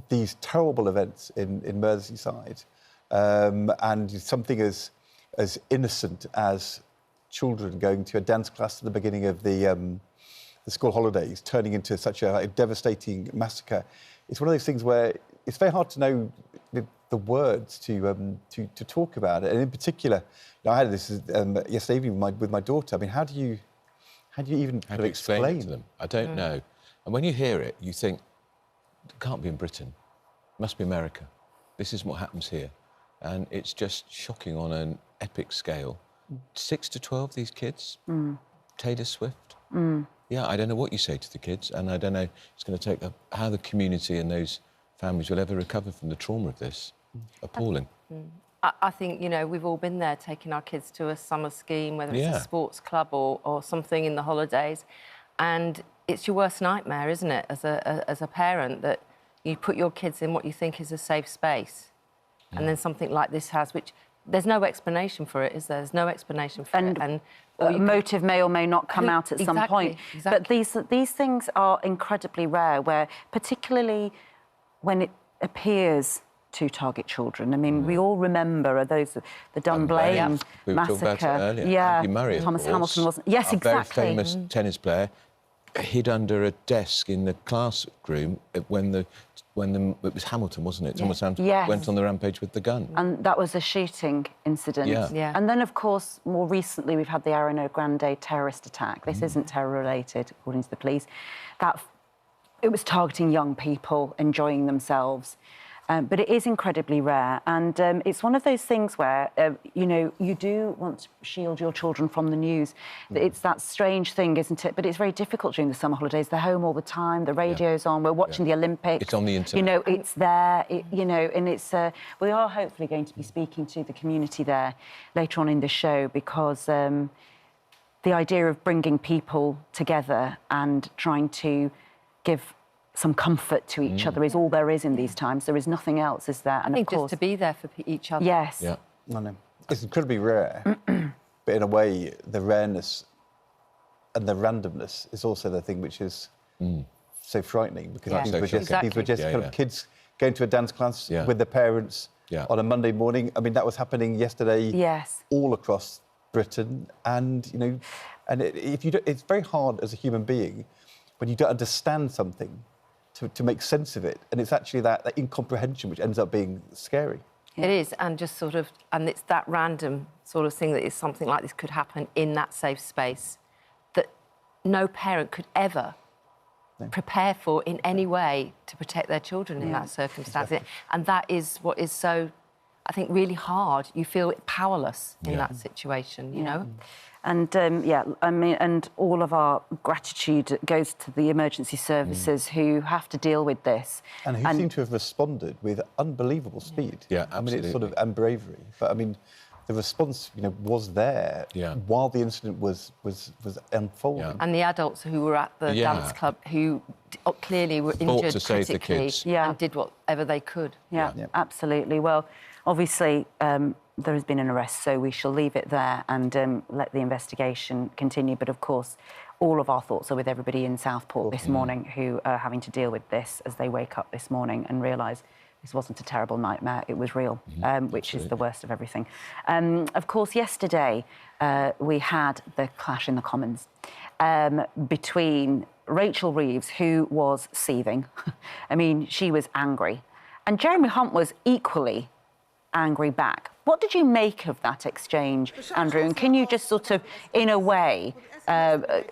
these terrible events in Merseyside, and something as innocent as children going to a dance class at the beginning of the school holidays turning into such a devastating massacre. It's one of those things where it's very hard to know the words to talk about it. And in particular, I had this yesterday evening with my daughter. I mean, how do you even how do you explain it to them? I don't know. And when you hear it, you think, it can't be in Britain. It must be America. This is what happens here. And it's just shocking on an epic scale. 6 to 12, these kids. Taylor Swift. Yeah, I don't know what you say to the kids, and I don't know it's going to take how the community and those families will ever recover from the trauma of this. Appalling. I think, you know, we've all been there, taking our kids to a summer scheme, whether it's a sports club or something in the holidays, and it's your worst nightmare, isn't it, as a parent, that you put your kids in what you think is a safe space, and then something like this has, which there's no explanation for it, is there? There's no explanation for it. And motive may or may not come out at some point. Exactly. But these things are incredibly rare, where particularly when it appears to target children. I mean, we all remember the Dunblane massacre. We were talking about it earlier. Yeah, Andy Murray, Thomas Hamilton wasn't. Yes, exactly. Very famous tennis player hid under a desk in the classroom when it was Hamilton, wasn't it? Thomas Hamilton went on the rampage with the gun. And that was a shooting incident. Yeah. And then, of course, more recently, we've had the Ariana Grande terrorist attack. This isn't terror-related, according to the police. It was targeting young people enjoying themselves. But it is incredibly rare. And it's one of those things where, you know, you do want to shield your children from the news. It's that strange thing, isn't it? But it's very difficult during the summer holidays. They're home all the time, the radio's on, we're watching the Olympics. It's on the internet. You know, it's there, you know, and it's... we are hopefully going to be speaking to the community there later on in the show, because the idea of bringing people together and trying to give some comfort to each other is all there is in these times. There is nothing else, is there? And I think of course, just to be there for each other. Yes. Yeah. I know. It's incredibly rare, but in a way, the rareness and the randomness is also the thing which is so frightening, because these were just kind of kids going to a dance class with their parents on a Monday morning. I mean, that was happening yesterday all across Britain, and, you know, and it's very hard as a human being when you don't understand something to make sense of it, and it's actually that incomprehension which ends up being scary. It is, and just sort of, and it's that random sort of thing that is something like this could happen in that safe space that no parent could ever prepare for in any way to protect their children in that circumstance. And that is what is so, I think, really hard. You feel powerless in that situation, you know? And, I mean, and all of our gratitude goes to the emergency services who have to deal with this. And who seem to have responded with unbelievable speed. Yeah, I mean, it's sort of, and bravery. But, I mean, the response, you know, was there while the incident was unfolding. Yeah. And the adults who were at the dance club who clearly were injured to save the kids. and did whatever they could. Yeah, absolutely. Well, obviously, there has been an arrest, so we shall leave it there and let the investigation continue. But, of course, all of our thoughts are with everybody in Southport this morning who are having to deal with this as they wake up this morning and realise this wasn't a terrible nightmare, it was real, which is the worst of everything. Of course, yesterday we had the clash in the Commons between Rachel Reeves, who was seething. I mean, she was angry. And Jeremy Hunt was equally angry back. What did you make of that exchange, Andrew? And can you just sort of, in a way,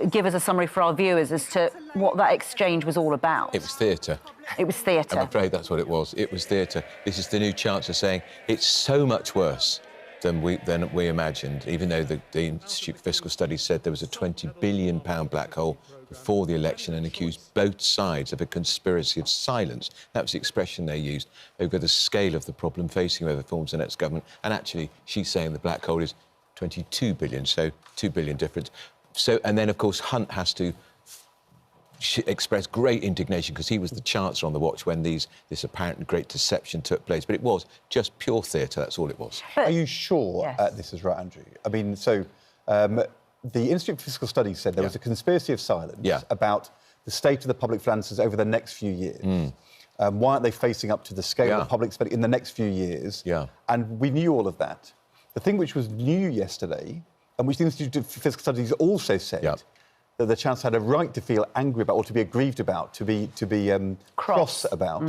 give us a summary for our viewers as to what that exchange was all about? It was theatre. It was theatre. I'm afraid that's what it was. It was theatre. This is the new Chancellor saying it's so much worse than we imagined, even though the Institute for Fiscal Studies said there was a £20 billion black hole before the election and accused both sides of a conspiracy of silence. That was the expression they used over the scale of the problem facing whoever forms the next government. And actually, she's saying the black hole is 22 billion, so 2 billion difference. So, and then, of course, Hunt has to expressed great indignation because he was the Chancellor on the watch when this apparent great deception took place. But it was just pure theatre, that's all it was. Are you sure this is right, Andrew? I mean, so the Institute for Fiscal Studies said there was a conspiracy of silence about the state of the public finances over the next few years. Why aren't they facing up to the scale of public spending in the next few years? And we knew all of that. The thing which was new yesterday, and which the Institute of Fiscal Studies also said, that the Chancellor had a right to feel angry about, or to be aggrieved about, to be cross about,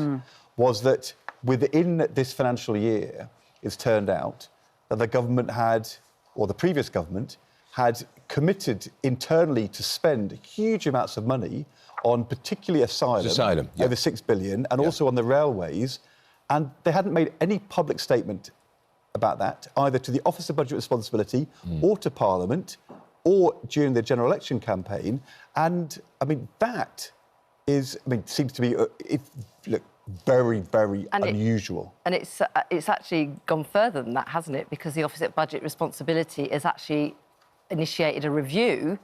was that within this financial year, it's turned out that the government had, or the previous government, had committed internally to spend huge amounts of money on particularly asylum over 6 billion, and also on the railways, and they hadn't made any public statement about that, either to the Office of Budget Responsibility or to Parliament, or during the general election campaign. And, I mean, that is, I mean, seems to be, very, very unusual. And it's actually gone further than that, hasn't it? Because the Office of Budget Responsibility has actually initiated a review,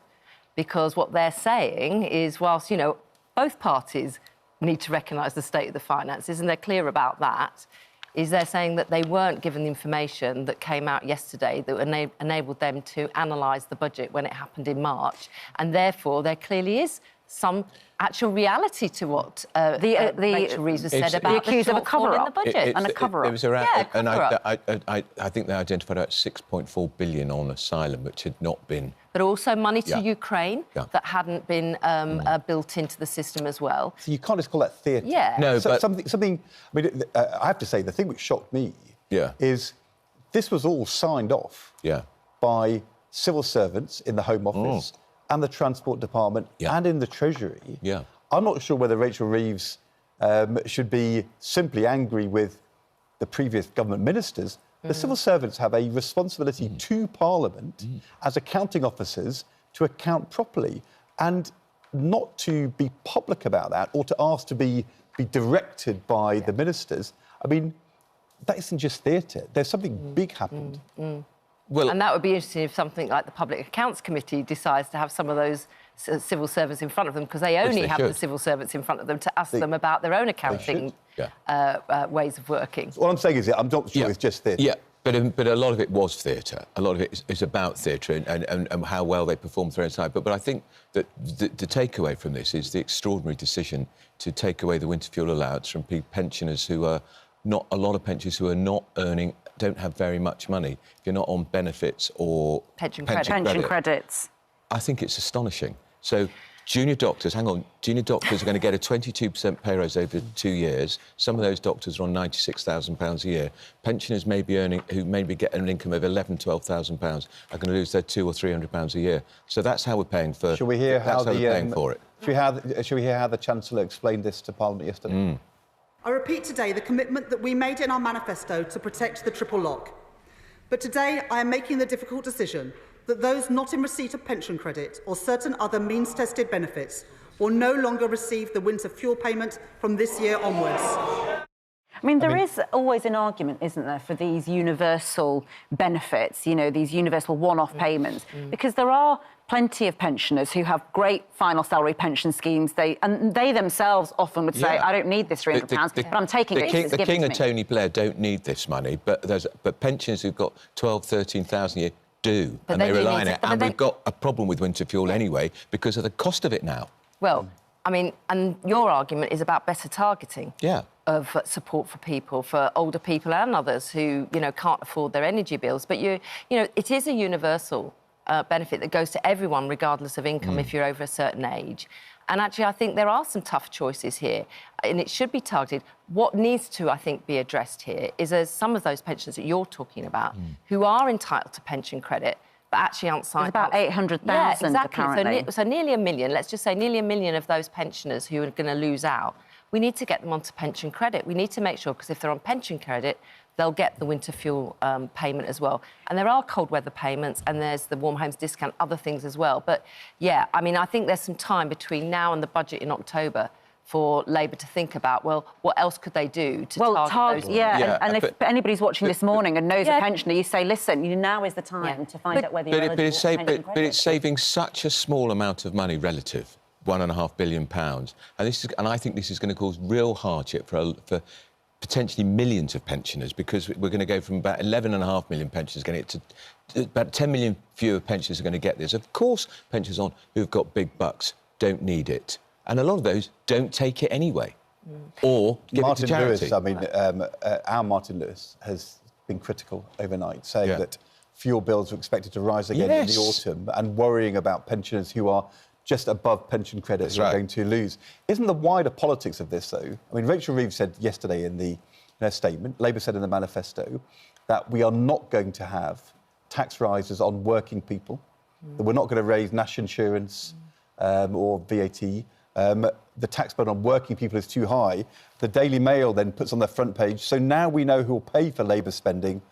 because what they're saying is, whilst, you know, both parties need to recognise the state of the finances, and they're clear about that, is they're saying that they weren't given the information that came out yesterday that enabled them to analyse the budget when it happened in March, and therefore there clearly is some actual reality to what Rachel Reeves has said about the accused of a cover-up in the budget. And a cover-up. It was around, and I think they identified about 6.4 billion on asylum, which had not been... But also money to Ukraine that hadn't been built into the system as well. So you can't just call that theatre. Yeah. No, so but... Something... I mean, I have to say, the thing which shocked me is this was all signed off by civil servants in the Home Office and the Transport Department and in the Treasury. I'm not sure whether Rachel Reeves should be simply angry with the previous government ministers. The civil servants have a responsibility to Parliament as accounting officers to account properly, and not to be public about that or to ask to be directed by the ministers. I mean, that isn't just theatre. There's something big happened. Well, and that would be interesting if something like the Public Accounts Committee decides to have some of those civil servants in front of them, because they only have the civil servants in front of them to ask them about their own accounting ways of working. So what I'm saying is, I'm not sure it's just theatre. Yeah, but a lot of it was theatre. A lot of it is about theatre and how well they perform through inside. But I think that the takeaway from this is the extraordinary decision to take away the winter fuel allowance from pensioners who are not... A lot of pensioners who are not earning... don't have very much money. If you're not on benefits or pension credits. I think it's astonishing. So junior doctors are going to get a 22% pay rise over 2 years. Some of those doctors are on £96,000 a year. Pensioners who maybe get an income of £11,000, £12,000 are going to lose their £200 or £300 a year. So that's how we're paying for. Shall we hear how we're paying for it? Shall we hear how the Chancellor explained this to Parliament yesterday? I repeat today the commitment that we made in our manifesto to protect the triple lock. But today I am making the difficult decision that those not in receipt of pension credit or certain other means-tested benefits will no longer receive the winter fuel payment from this year onwards. I mean, there is always an argument, isn't there, for these universal benefits, you know, these universal one-off payments, because there are plenty of pensioners who have great final salary pension schemes. They themselves often would say, I don't need this £300, but I'm taking it. The King and Tony Blair don't need this money, but pensioners who've got 12,000-13,000 a year do, and they rely on it. And we've got a problem with winter fuel anyway because of the cost of it now. Well, I mean, and your argument is about better targeting of support for people, for older people and others who, you know, can't afford their energy bills. But, you know, it is a universal benefit that goes to everyone, regardless of income, if you're over a certain age. And actually, I think there are some tough choices here, and it should be targeted. What needs to, I think, be addressed here is there's some of those pensioners that you're talking about who are entitled to pension credit, but actually aren't signed up. It's about 800,000, apparently. So nearly a million, let's just say nearly a million of those pensioners who are going to lose out. We need to get them onto pension credit. We need to make sure, because if they're on pension credit, they'll get the winter fuel payment as well. And there are cold weather payments, and there's the warm homes discount, other things as well. But, yeah, I mean, I think there's some time between now and the budget in October for Labour to think about, well, what else could they do to target those? And if anybody's watching this morning and knows a pensioner, you say, listen, now is the time to find out whether you're eligible for pension credit. But it's saving such a small amount of money relative, £1.5 billion. And I think this is going to cause real hardship for potentially millions of pensioners, because we're going to go from about 11.5 million pensioners getting it to about 10 million fewer pensioners are going to get this. Of course, pensioners who've got big bucks don't need it. And a lot of those don't take it anyway. or give Martin it to charity. Lewis, I mean, our Martin Lewis has been critical overnight, saying that fuel bills are expected to rise again in the autumn and worrying about pensioners who are just above pension credits are going to lose. Isn't the wider politics of this, though? I mean, Rachel Reeves said yesterday in her statement, Labour said in the manifesto, that we are not going to have tax rises on working people, that we're not going to raise national insurance or VAT. The tax burden on working people is too high. The Daily Mail then puts on their front page, so now we know who will pay for Labour spending,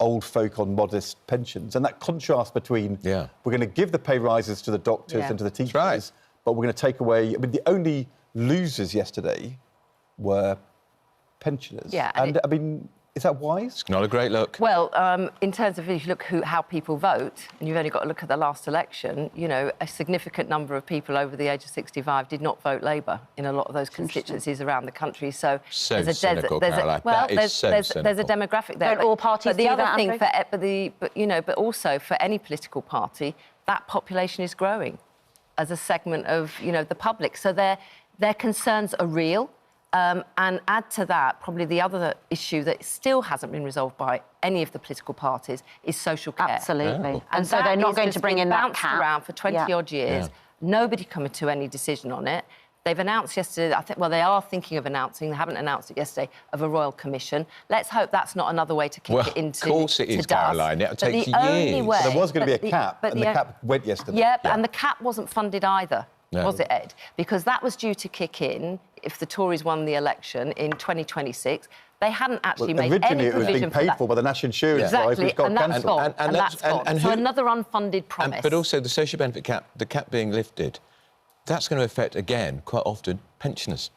old folk on modest pensions. And that contrast between we're going to give the pay rises to the doctors and to the teachers, but we're going to take away... I mean, the only losers yesterday were pensioners. Yeah, and I mean... Is that wise? It's not a great look. Well, in terms of if you look how people vote, and you've only got to look at the last election, you know, a significant number of people over the age of 65 did not vote Labour in a lot of those constituencies around the country. So there's a cynical, Caroline. There's a demographic there. Don't all parties but the do other that, thing but also for any political party, that population is growing as a segment of the public. So their concerns are real. And add to that, probably the other issue that still hasn't been resolved by any of the political parties is social care. Absolutely. Oh. And so they're not going to bring in that cap. Around for 20-odd years. Nobody coming to any decision on it. They've announced yesterday, they are thinking of announcing, they haven't announced it yesterday, of a royal commission. Let's hope that's not another way to kick it into... Of course it is, Caroline. It'll take years. There was going to be a cap, and the cap went yesterday. Yeah, and the cap wasn't funded either. No. Was it, Ed? Because that was due to kick in if the Tories won the election in 2026. They hadn't actually made any provision for that. Originally, it was being paid for by the national insurance rise, which got cancelled. And that's gone. So another unfunded promise. But also the social benefit cap, the cap being lifted, that's going to affect, again, quite often, pensioners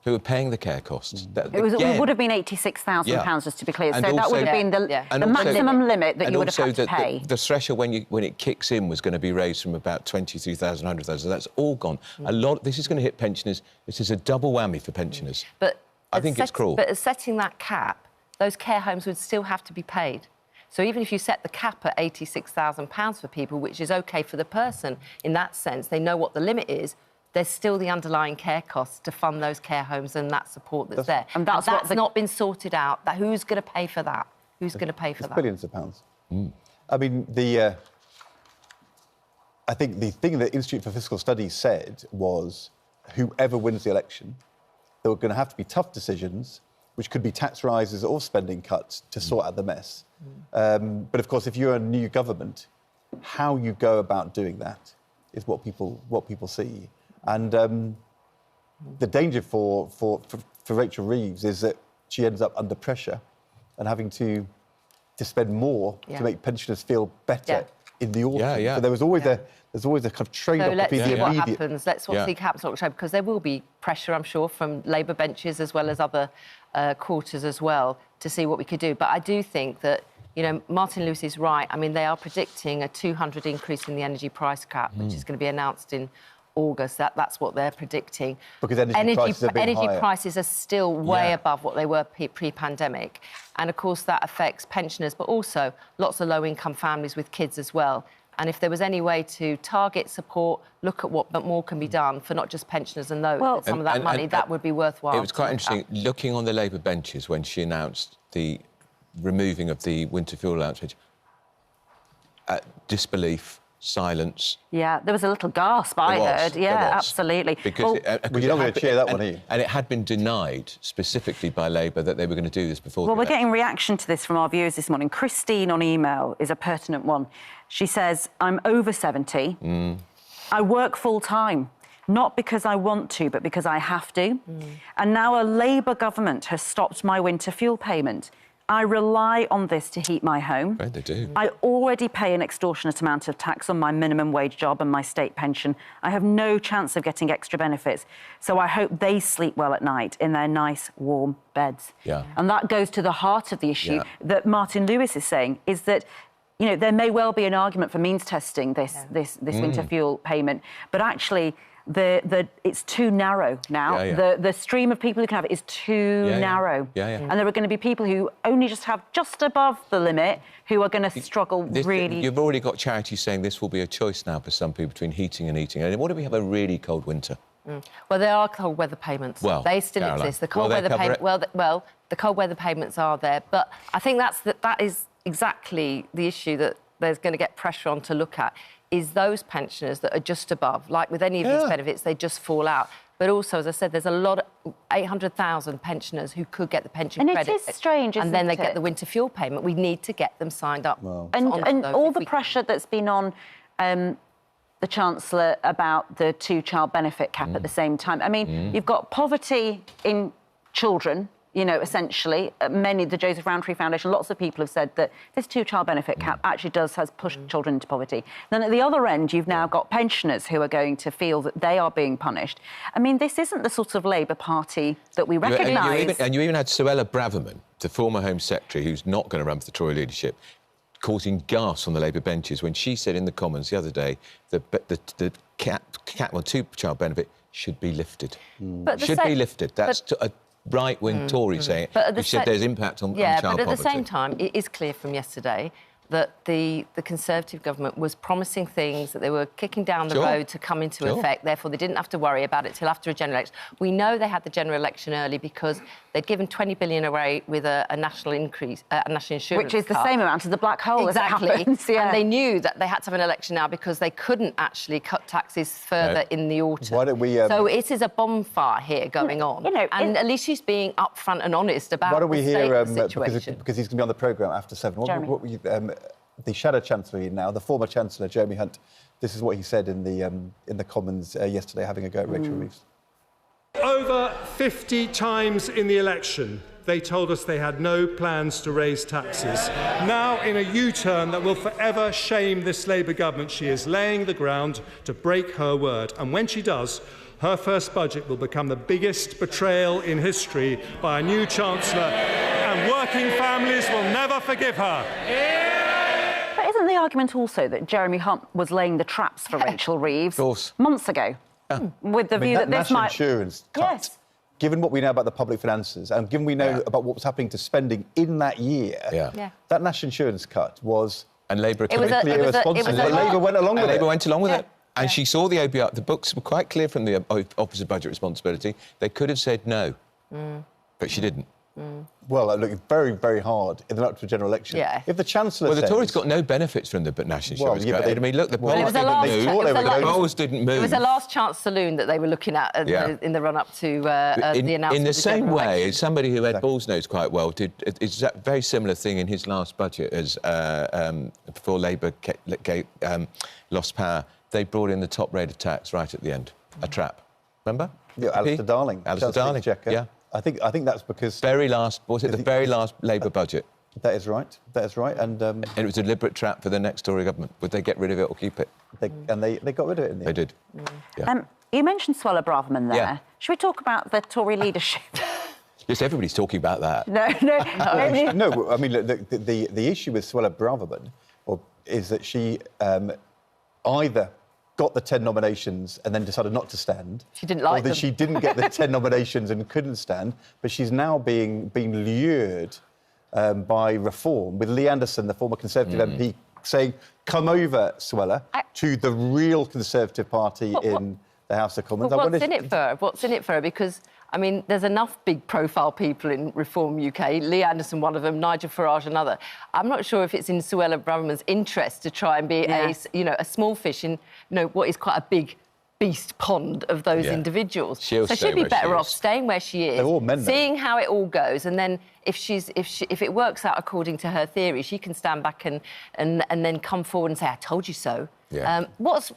who are paying the care costs. It would have been £86,000, just to be clear. So that would have been the maximum limit that you would have had to pay. The threshold when it kicks in was going to be raised from about 23,000, 100,000. That's all gone. This is going to hit pensioners. This is a double whammy for pensioners. But I think it's cruel. But as setting that cap, those care homes would still have to be paid. So even if you set the cap at £86,000 for people, which is OK for the person in that sense, they know what the limit is, there's still the underlying care costs to fund those care homes and that support that's there. And that's not been sorted out. Who's going to pay for that? Who's going to pay for that? Billions of pounds. I mean, I think the thing that Institute for Fiscal Studies said was whoever wins the election, there were going to have to be tough decisions, which could be tax rises or spending cuts to sort out the mess. But, of course, if you're a new government, how you go about doing that is what people see. And the danger for Rachel Reeves is that she ends up under pressure and having to spend more to make pensioners feel better in the autumn. So there's always a kind of trade-off between the immediate... What happens. Let's see what happens in October, because there will be pressure, I'm sure, from Labour benches as well as other quarters as well to see what we could do. But I do think that, Martin Lewis is right. I mean, they are predicting a 200 increase in the energy price cap, which is going to be announced in August. That's what they're predicting. Because energy prices are still way above what they were pre-pandemic. And, of course, that affects pensioners, but also lots of low-income families with kids as well. And if there was any way to target support, look at what more can be done for not just pensioners and those, some of that money, that would be worthwhile. It was quite interesting, looking on the Labour benches when she announced the removing of the winter fuel allowance. Disbelief, silence. Yeah, there was a little gasp, I heard. Yeah, absolutely. Because you're not going to cheer that one, are you? And it had been denied specifically by Labour that they were going to do this before. Well, we're getting reaction to this from our viewers this morning. Christine on email is a pertinent one. She says, I'm over 70. I work full-time, not because I want to, but because I have to. And now a Labour government has stopped my winter fuel payment. I rely on this to heat my home. Right, they do. I already pay an extortionate amount of tax on my minimum wage job and my state pension. I have no chance of getting extra benefits. So I hope they sleep well at night in their nice, warm beds. Yeah. And that goes to the heart of the issue that Martin Lewis is saying, is that, there may well be an argument for means testing this winter fuel payment, but actually it's too narrow now. The stream of people who can have it is too narrow. And there are going to be people who only just have just above the limit who are going to struggle really. You've already got charities saying this will be a choice now for some people between heating and eating. And what if we have a really cold winter? Well, there are cold weather payments. Well, they still exist. The cold weather payments. Well, the cold weather payments are there, but I think that is exactly the issue that there's going to get pressure on to look at. Is those pensioners that are just above, like with any of these benefits, they just fall out. But also, as I said, there's a lot of 800,000 pensioners who could get the pension credit. And it is strange, isn't it? And then they get the winter fuel payment. We need to get them signed up. Well. And all the pressure that's been on the Chancellor about the two-child benefit cap at the same time. I mean, you've got poverty in children, you know, essentially. The Joseph Rowntree Foundation, lots of people have said that this two-child benefit cap actually has pushed children into poverty. Then at the other end, you've now got pensioners who are going to feel that they are being punished. I mean, this isn't the sort of Labour Party that we recognise. And you even had Suella Braverman, the former Home Secretary, who's not going to run for the Tory leadership, causing gas on the Labour benches when she said in the Commons the other day that the cap on two-child benefit should be lifted. Should be lifted. That's a right-wing Tory saying it, who said there's impact on child poverty. But at the same time, it is clear from yesterday that the Conservative government was promising things that they were kicking down the road to come into effect. Therefore, they didn't have to worry about it till after a general election. We know they had the general election early because they'd given 20 billion away with a national increase, a national insurance which is cut. the same amount as the black hole, exactly. As it happens. And they knew that they had to have an election now because they couldn't actually cut taxes further in the autumn. Why don't we? So it is a bonfire here going on. You know, and at least she's being upfront and honest about why don't we the state hear of the situation. because he's going to be on the programme after 7. The Shadow Chancellor now, the former Chancellor, Jeremy Hunt, this is what he said in the Commons yesterday, having a go at Rachel Reeves. Over 50 times in the election, they told us they had no plans to raise taxes. Now, in a U-turn that will forever shame this Labour government, she is laying the ground to break her word. And when she does, her first budget will become the biggest betrayal in history by a new Chancellor, and working families will never forgive her. Isn't the argument also that Jeremy Hunt was laying the traps for Rachel Reeves months ago? With the view that this national insurance cut, yes, given what we know about the public finances and given we know about what was happening to spending in that year, that national insurance cut was... And Labour completely irresponsible. Labour went along with it. Labour went along with it. And she saw the OBR. The books were quite clear from the Office of Budget Responsibility. They could have said no, but she didn't. Well, look, very, very hard in the run-up to a general election. Yeah. If the Chancellor the Tories got no benefits from the national insurance cut. I mean, look, the polls didn't move. It was a last chance saloon that they were looking at in the run-up to the announcement. In the same way, somebody who Ed Balls knows quite well did a very similar thing in his last budget as before Labour lost power. They brought in the top rate of tax right at the end. A trap. Remember? Yeah, Alistair Darling. Alistair Darling. Yeah. I think that's because... the very last Labour budget? That is right. That is right. And it was a deliberate trap for the next Tory government. Would they get rid of it or keep it? They got rid of it in the end. They did. You mentioned Suella Braverman there. Yeah. Should we talk about the Tory leadership? Yes, everybody's talking about that. No. No, I mean, the issue with Suella Braverman is that she either got the 10 nominations and then decided not to stand. She didn't like them. Or that she didn't get the 10 nominations and couldn't stand, but she's now being lured by Reform, with Lee Anderson, the former Conservative MP, saying, come over, Suella, to the real Conservative Party in the House of Commons. Well, what's in it for her? Because, I mean, there's enough big-profile people in Reform UK, Lee Anderson, one of them, Nigel Farage, another. I'm not sure if it's in Suella Braverman's interest to try and be a small fish in, what is quite a big beast pond of those individuals. So she'd be better off staying where she is, They're all men, seeing how it all goes, and then if it works out according to her theory, she can stand back and then come forward and say, I told you so. Yeah.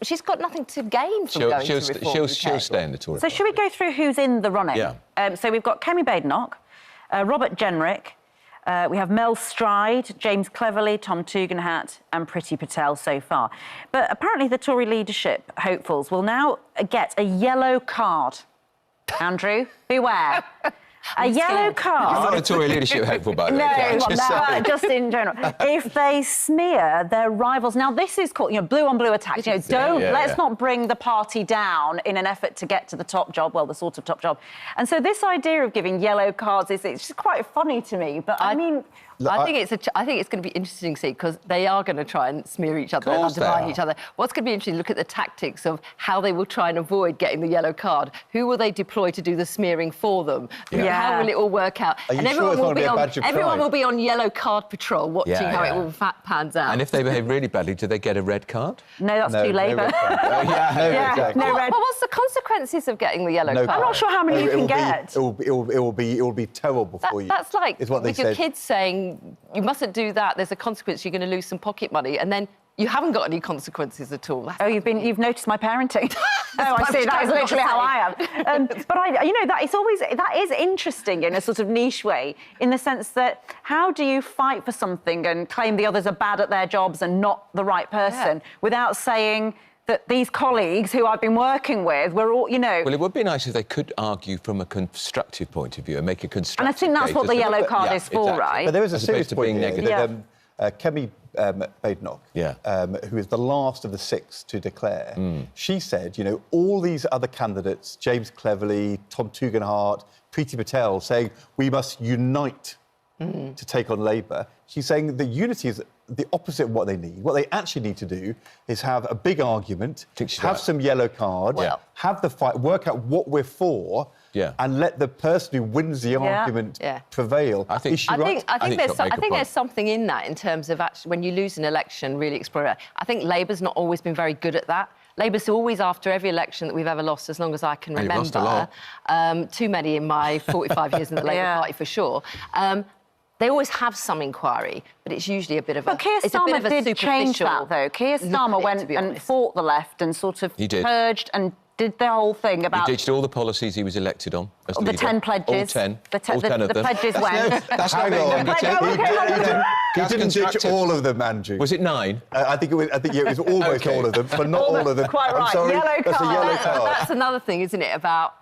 She's got nothing to gain from going to Reform UK. She'll stay in the Tory. So should we go through who's in the running? Yeah. So we've got Kemi Badenoch, Robert Jenrick, we have Mel Stride, James Cleverly, Tom Tugendhat and Priti Patel so far. But apparently the Tory leadership hopefuls will now get a yellow card. Andrew, beware. A yellow card. I'm not a Tory leadership hopeful, by the way. No, just in general. If they smear their rivals... Now, this is called, blue-on-blue attacks. Let's not bring the party down in an effort to get to the top job, the sort of top job. And so this idea of giving yellow cards, it's just quite funny to me. But, I mean, I think it's going to be interesting to see, because they are going to try and smear each other and undermine each other. What's going to be interesting, look at the tactics of how they will try and avoid getting the yellow card. Who will they deploy to do the smearing for them? How will it all work out? And everyone will be on yellow card patrol, watching how it all pans out. And if they behave really badly, do they get a red card? No, that's too Labour. Exactly. No red. Well, what's the consequences of getting the yellow card? I'm not sure how many you can get. It will be terrible for you. That's like with your kids saying, you mustn't do that, there's a consequence, you're going to lose some pocket money, and then you haven't got any consequences at all. You've noticed my parenting. I see. That is literally how I am. But that is interesting in a sort of niche way, in the sense that how do you fight for something and claim the others are bad at their jobs and not the right person without saying that these colleagues who I've been working with were all, Well, it would be nice if they could argue from a constructive point of view and make a constructive And I think that's what the yellow card is for, right? But there is a serious point here. Kemi Badenoch, who is the last of the 6 to declare, she said, all these other candidates, James Cleverly, Tom Tugendhat, Priti Patel, saying we must unite to take on Labour. She's saying that unity is the opposite of what they need. What they actually need to do is have a big argument, have some yellow cards, have the fight, work out what we're for, and let the person who wins the argument prevail. I think there's something in that, in terms of actually when you lose an election, really explore it. I think Labour's not always been very good at that. Labour's always, after every election that we've ever lost, as long as I can remember, lost a lot. Too many in my 45 years in the Labour Party for sure. They always have some inquiry, but it's usually a bit of a... But Keir Starmer did change that, though. Keir Starmer went and fought the left and sort of purged and did the whole thing about... He ditched all the policies he was elected on as the leader. 10 pledges. All 10. The 10 of them. pledges went. That's Hang on. He didn't ditch all of them, Andrew. Was it 9? I think it was almost all of them, but not all of them. Quite right. I'm sorry, Yellow that's card. a yellow card. That's another thing, isn't it, about...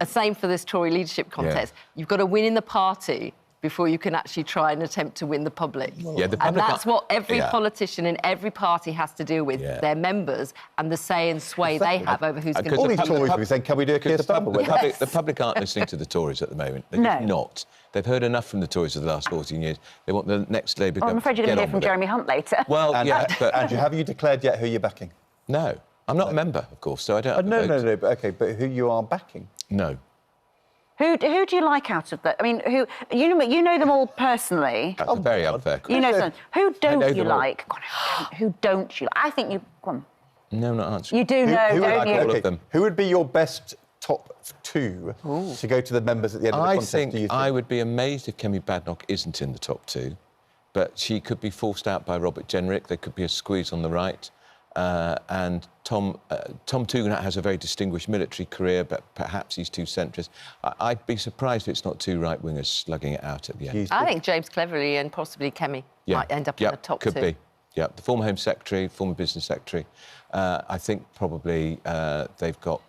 Same for this Tory leadership contest. You've got to win in the party before you can actually try and attempt to win the public. And that's what every politician in every party has to deal with, their members and the say and sway they have over who's going to... All these Tories will be saying, can we do a Keir Starmer? The public aren't listening to the Tories at the moment. They're just not. They've heard enough from the Tories for the last 14 years. They want the next Labour government. I'm afraid you're going to hear from Jeremy Hunt later. Well, but... Andrew, have you declared yet who you're backing? No. I'm not a member, of course, so I don't... No, but who you are backing? No. Who do you like out of that? I mean, who you know them all personally. That's a very unfair question. You know them. Who don't you like? Who don't you like? I think you... Go on. No, I'm not answering. You do know, don't you? All of them. Who would be your best top 2 to go to the members at the end of the contest, do you think? I would be amazed if Kemi Badenoch isn't in the top 2, but she could be forced out by Robert Jenrick. There could be a squeeze on the right. And Tom Tugendhat has a very distinguished military career, but perhaps he's too centrist. I'd be surprised if it's not 2 right-wingers slugging it out at the end. I think James Cleverly and possibly Kemi might end up in the top 2. Could be. Yeah, the former Home Secretary, former Business Secretary. I think probably they've got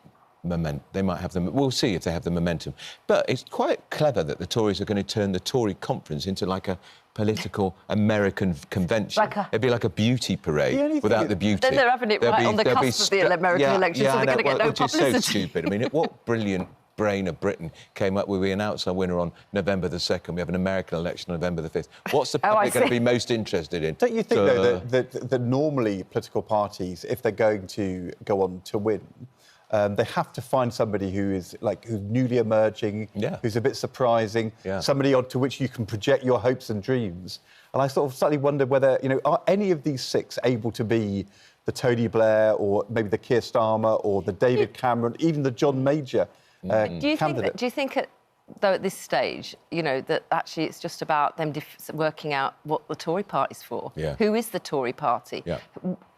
momentum. They might have them. We'll see if they have the momentum. But it's quite clever that the Tories are going to turn the Tory conference into like a political American convention. It'd be like a beauty parade without the beauty. Then they're having it right on the cusp of the American election, so they're going to get no publicity. Which is so stupid. I mean, what brilliant brain of Britain came up with, we announce our winner on November the 2nd, we have an American election on November the 5th. What's the public going to be most interested in? Don't you think, though, that normally political parties, if they're going to go on to win, they have to find somebody who's newly emerging, who's a bit surprising, somebody onto which you can project your hopes and dreams. And I sort of slightly wonder whether, are any of these 6 able to be the Tony Blair or maybe the Keir Starmer or the David Cameron, even the John Major candidate? Do you think though, at this stage, that actually it's just about them working out what the Tory party's for? Who is the Tory party?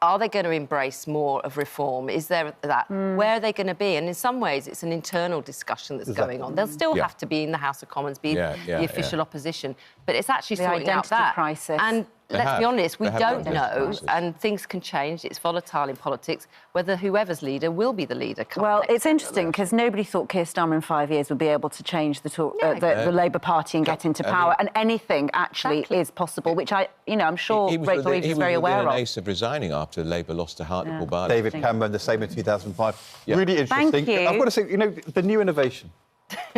Are they going to embrace more of reform? Is there that? Where are they going to be? And in some ways, it's an internal discussion that's going on. They'll still have to be in the House of Commons, be the official opposition. But it's actually sorting out that. Crisis. And let's be honest, we don't know, and things can change. It's volatile in politics, whether whoever's leader will be the leader. Well, it's interesting, because nobody thought Keir Starmer in 5 years would be able to change the Labour Party and get into power, and anything actually is possible, which I'm sure Rachel Reeves is very aware of. He was within an ace of resigning after Labour lost to Hartlepool. David Cameron, the same in 2005. Really interesting. Thank you. I've got to say, the new innovation.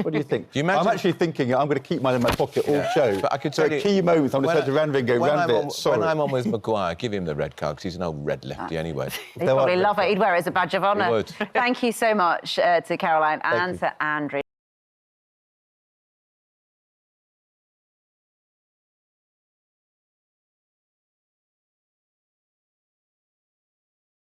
What do you think? Do you imagine... I'm actually thinking I'm going to keep mine in my pocket all show. But I could tell you... key moments, I'm going to say to Ranvir and go, Ranvir, sorry. When I'm on with Maguire, give him the red card, because he's an old red lefty anyway. He'd probably love it. He'd wear it as a badge of honour. He would. Thank you so much to Caroline and to Andrew.